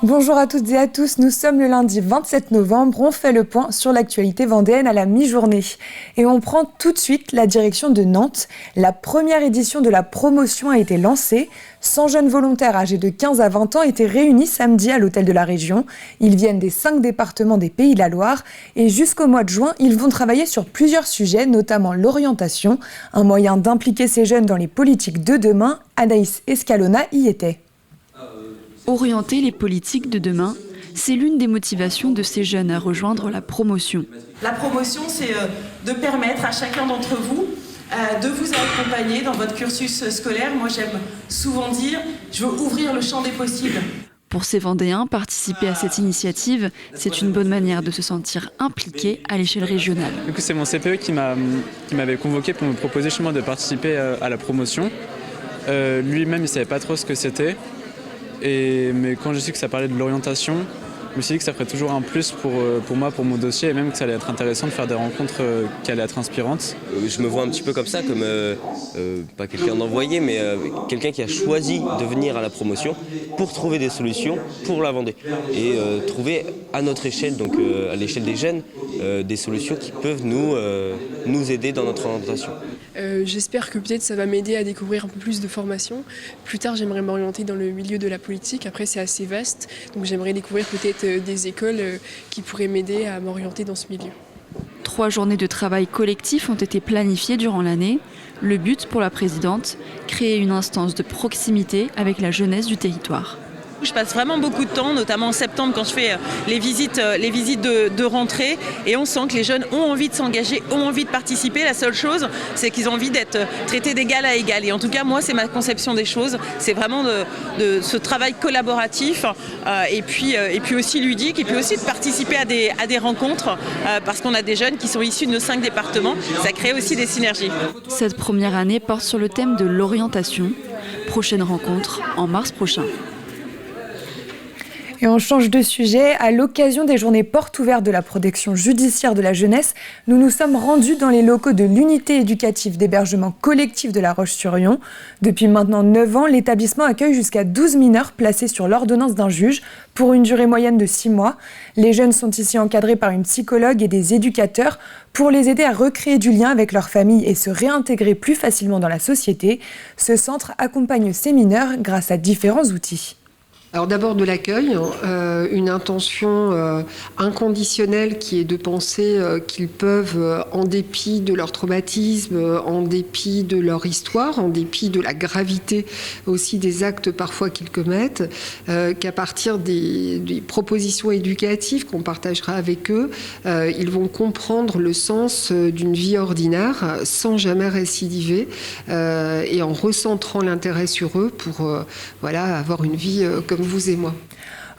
Bonjour à toutes et à tous, nous sommes le lundi 27 novembre, on fait le point sur l'actualité vendéenne à la mi-journée. Et on prend tout de suite la direction de Nantes. La première édition de la promotion a été lancée. 100 jeunes volontaires âgés de 15 à 20 ans étaient réunis samedi à l'hôtel de la région. Ils viennent des 5 départements des Pays de la Loire et jusqu'au mois de juin, ils vont travailler sur plusieurs sujets, notamment l'orientation, un moyen d'impliquer ces jeunes dans les politiques de demain. Anaïs Escalona y était. Orienter les politiques de demain, c'est l'une des motivations de ces jeunes à rejoindre la promotion. La promotion, c'est de permettre à chacun d'entre vous de vous accompagner dans votre cursus scolaire. Moi, j'aime souvent dire, je veux ouvrir le champ des possibles. Pour ces Vendéens, participer à cette initiative, c'est une bonne manière de se sentir impliqué à l'échelle régionale. Du coup, c'est mon CPE qui m'avait convoqué pour me proposer justement de participer à la promotion. Lui-même, il ne savait pas trop ce que c'était. Mais quand j'ai su que ça parlait de l'orientation, je me suis dit que ça ferait toujours un plus pour moi, pour mon dossier, et même que ça allait être intéressant de faire des rencontres qui allaient être inspirantes. Je me vois un petit peu comme ça, comme pas quelqu'un d'envoyé, mais quelqu'un qui a choisi de venir à la promotion pour trouver des solutions pour la Vendée. Et trouver à notre échelle, donc à l'échelle des jeunes, des solutions qui peuvent nous aider dans notre orientation. J'espère que peut-être ça va m'aider à découvrir un peu plus de formation. Plus tard, j'aimerais m'orienter dans le milieu de la politique. Après, c'est assez vaste, donc j'aimerais découvrir peut-être des écoles qui pourraient m'aider à m'orienter dans ce milieu. 3 journées de travail collectif ont été planifiées durant l'année. Le but pour la présidente, créer une instance de proximité avec la jeunesse du territoire. Je passe vraiment beaucoup de temps, notamment en septembre quand je fais les visites de rentrée, et on sent que les jeunes ont envie de s'engager, ont envie de participer. La seule chose, c'est qu'ils ont envie d'être traités d'égal à égal. Et en tout cas, moi, c'est ma conception des choses. C'est vraiment de ce travail collaboratif et puis aussi ludique, et puis aussi de participer à des rencontres parce qu'on a des jeunes qui sont issus de nos 5 départements. Ça crée aussi des synergies. Cette première année porte sur le thème de l'orientation. Prochaine rencontre en mars prochain. Et on change de sujet. À l'occasion des journées portes ouvertes de la protection judiciaire de la jeunesse, nous nous sommes rendus dans les locaux de l'unité éducative d'hébergement collectif de La Roche-sur-Yon. Depuis maintenant 9 ans, l'établissement accueille jusqu'à 12 mineurs placés sur l'ordonnance d'un juge pour une durée moyenne de 6 mois. Les jeunes sont ici encadrés par une psychologue et des éducateurs pour les aider à recréer du lien avec leur famille et se réintégrer plus facilement dans la société. Ce centre accompagne ces mineurs grâce à différents outils. Alors d'abord de l'accueil, une intention inconditionnelle qui est de penser qu'ils peuvent, en dépit de leur traumatisme, en dépit de leur histoire, en dépit de la gravité aussi des actes parfois qu'ils commettent, qu'à partir des propositions éducatives qu'on partagera avec eux, ils vont comprendre le sens d'une vie ordinaire sans jamais récidiver et en recentrant l'intérêt sur eux pour avoir une vie comme vous et moi.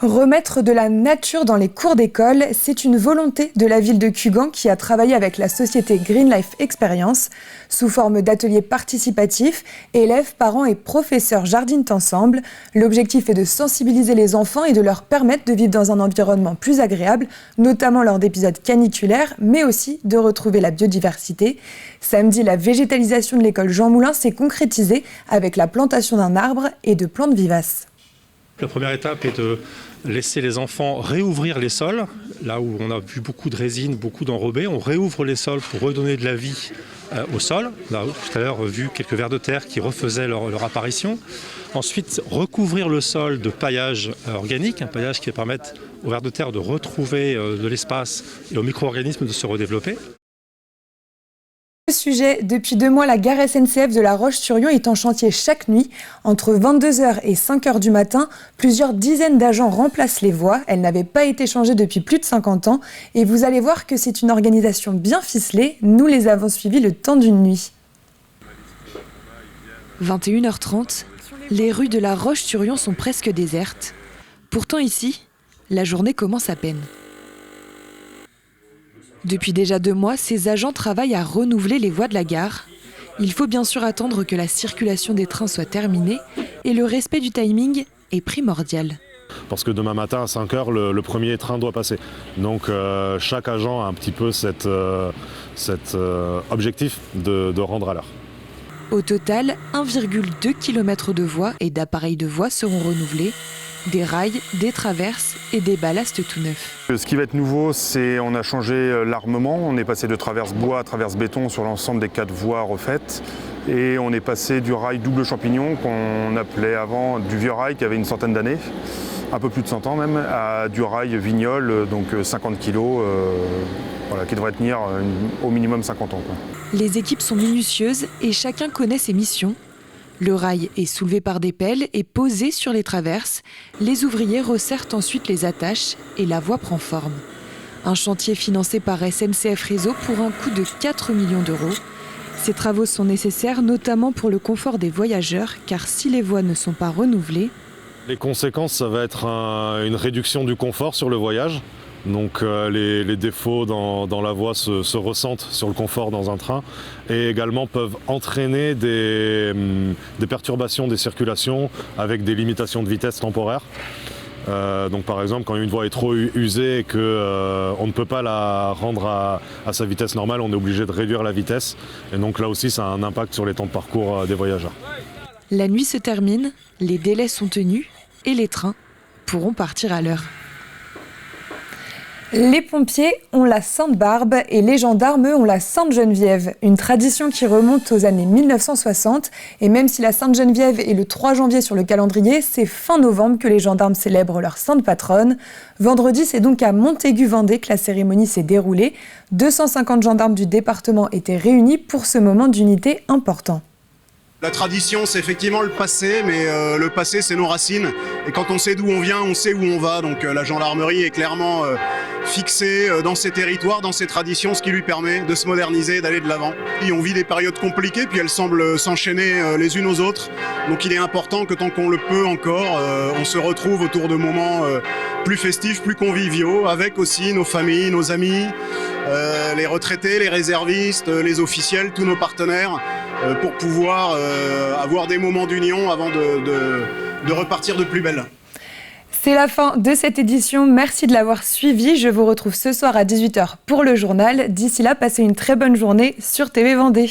Remettre de la nature dans les cours d'école, c'est une volonté de la ville de Cugand qui a travaillé avec la société Green Life Experience. Sous forme d'ateliers participatifs, élèves, parents et professeurs jardinent ensemble. L'objectif est de sensibiliser les enfants et de leur permettre de vivre dans un environnement plus agréable, notamment lors d'épisodes caniculaires, mais aussi de retrouver la biodiversité. Samedi, la végétalisation de l'école Jean Moulin s'est concrétisée avec la plantation d'un arbre et de plantes vivaces. La première étape est de laisser les enfants réouvrir les sols. Là où on a vu beaucoup de résine, beaucoup d'enrobés, on réouvre les sols pour redonner de la vie au sol. On a tout à l'heure vu quelques vers de terre qui refaisaient leur apparition. Ensuite, recouvrir le sol de paillage organique, un paillage qui va permettre aux vers de terre de retrouver de l'espace et aux micro-organismes de se redévelopper. Sujet, depuis 2 mois, la gare SNCF de La Roche-sur-Yon est en chantier chaque nuit. Entre 22h et 5h du matin, plusieurs dizaines d'agents remplacent les voies. Elles n'avaient pas été changées depuis plus de 50 ans. Et vous allez voir que c'est une organisation bien ficelée. Nous les avons suivis le temps d'une nuit. 21h30, les rues de La Roche-sur-Yon sont presque désertes. Pourtant ici, la journée commence à peine. Depuis déjà 2 mois, ces agents travaillent à renouveler les voies de la gare. Il faut bien sûr attendre que la circulation des trains soit terminée et le respect du timing est primordial. Parce que demain matin à 5h, le premier train doit passer. Donc chaque agent a un petit peu cet objectif de rendre à l'heure. Au total, 1,2 km de voies et d'appareils de voies seront renouvelés. des rails, des traverses et des ballasts tout neufs. Ce qui va être nouveau, c'est qu'on a changé l'armement. On est passé de traverse bois à traverse béton sur l'ensemble des 4 voies refaites. Et on est passé du rail double champignon, qu'on appelait avant du vieux rail qui avait une centaine d'années, un peu plus de 100 ans même, à du rail vignol, donc 50 kilos, qui devrait tenir au minimum 50 ans. Les équipes sont minutieuses et chacun connaît ses missions. Le rail est soulevé par des pelles et posé sur les traverses. Les ouvriers resserrent ensuite les attaches et la voie prend forme. Un chantier financé par SNCF Réseau pour un coût de 4 millions d'euros. Ces travaux sont nécessaires notamment pour le confort des voyageurs, car si les voies ne sont pas renouvelées... Les conséquences, ça va être une réduction du confort sur le voyage. Donc les défauts dans la voie se ressentent sur le confort dans un train et également peuvent entraîner des perturbations des circulations avec des limitations de vitesse temporaires. Donc par exemple, quand une voie est trop usée et qu'on ne peut pas la rendre à sa vitesse normale, on est obligé de réduire la vitesse. Et donc là aussi, ça a un impact sur les temps de parcours des voyageurs. La nuit se termine, les délais sont tenus et les trains pourront partir à l'heure. Les pompiers ont la Sainte-Barbe et les gendarmes ont la Sainte-Geneviève, une tradition qui remonte aux années 1960. Et même si la Sainte-Geneviève est le 3 janvier sur le calendrier, c'est fin novembre que les gendarmes célèbrent leur sainte patronne. Vendredi, c'est donc à Montaigu-Vendée que la cérémonie s'est déroulée. 250 gendarmes du département étaient réunis pour ce moment d'unité important. La tradition, c'est effectivement le passé, mais le passé, c'est nos racines. Et quand on sait d'où on vient, on sait où on va. Donc la gendarmerie est clairement fixée dans ses territoires, dans ses traditions, ce qui lui permet de se moderniser, d'aller de l'avant. Et on vit des périodes compliquées, puis elles semblent s'enchaîner les unes aux autres. Donc il est important que tant qu'on le peut encore, on se retrouve autour de moments plus festifs, plus conviviaux, avec aussi nos familles, nos amis, les retraités, les réservistes, les officiels, tous nos partenaires, pour pouvoir avoir des moments d'union avant de repartir de plus belle. C'est la fin de cette édition. Merci de l'avoir suivi. Je vous retrouve ce soir à 18h pour le journal. D'ici là, passez une très bonne journée sur TV Vendée.